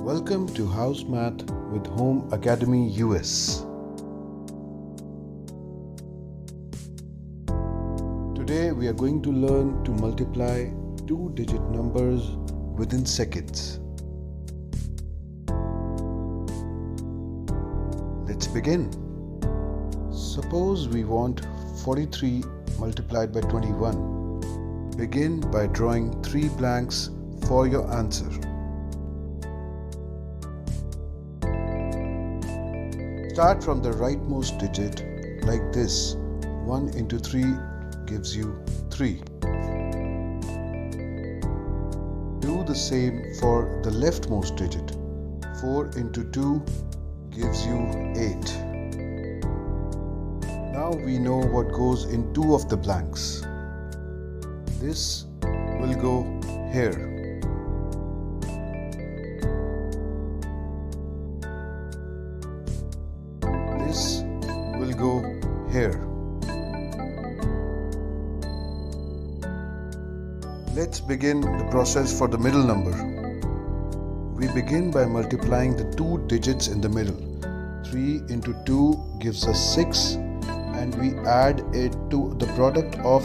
Welcome to HAUS Math with Home Academy US. Today we are going to learn to multiply two-digit numbers within seconds. Let's begin. Suppose we want 43 multiplied by 21. Begin by drawing 3 blanks for your answer. Start from the rightmost digit like this. 1 into 3 gives you 3. Do the same for the leftmost digit. 4 into 2 gives you 8. Now we know what goes in 2 of the blanks. This will go here. This will go here. Let's begin the process for the middle number. We begin by multiplying the 2 digits in the middle. 3 into 2 gives us 6, and we add it to the product of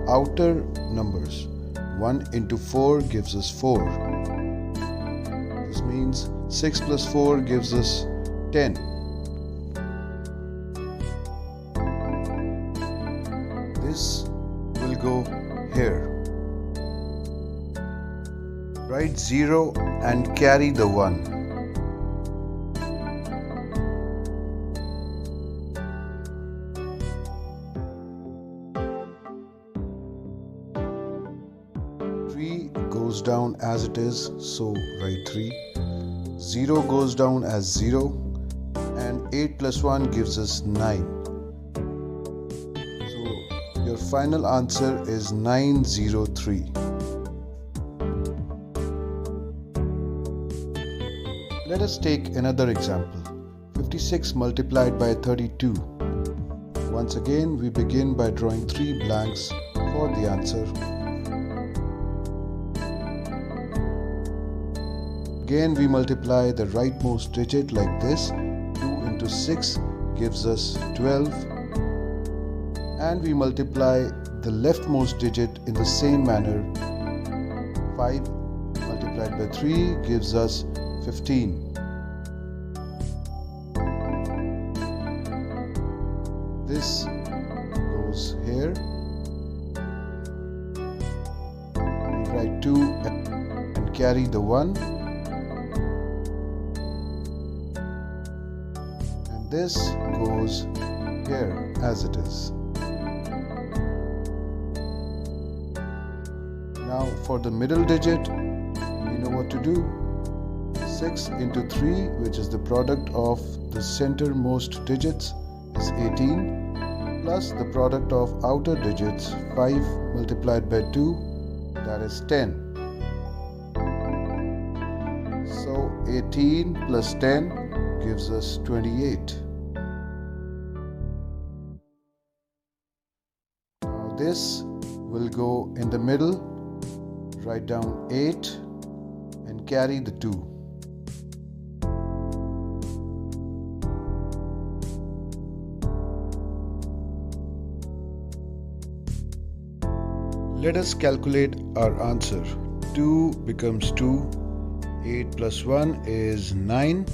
outer numbers. 1 into 4 gives us 4. This means 6 plus 4 gives us 10. This will go here. Write 0 and carry the 1. Three goes down as it is, so write 3. 0 goes down as 0, and 8 plus 1 gives us 9. Your final answer is 903. Let us take another example. 56 multiplied by 32. Once again, we begin by drawing 3 blanks for the answer. Again, we multiply the rightmost digit like this. 2 into 6 gives us 12. And we multiply the leftmost digit in the same manner. 5 multiplied by 3 gives us 15. This goes here. We write 2 and carry the 1. And this goes here as it is. Now for the middle digit, you know what to do. 6 into 3, which is the product of the centermost digits, is 18, plus the product of outer digits, 5 multiplied by 2, that is 10. So 18 plus 10 gives us 28. Now this will go in the middle. Write down 8 and carry the 2. Let us calculate our answer. 2 becomes 2. 8 plus 1 is 9.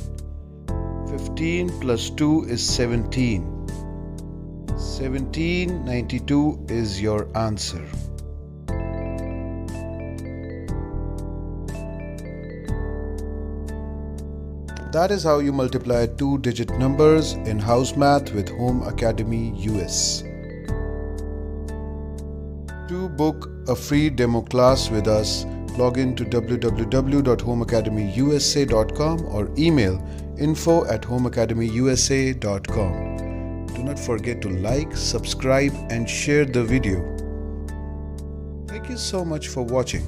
15 plus 2 is 17. 1792 is your answer. That is how you multiply two-digit numbers in HAUS Math with Home Academy US. To book a free demo class with us, log in to www.homeacademyusa.com or email info@homeacademyusa.com. Do not forget to like, subscribe and share the video. Thank you so much for watching.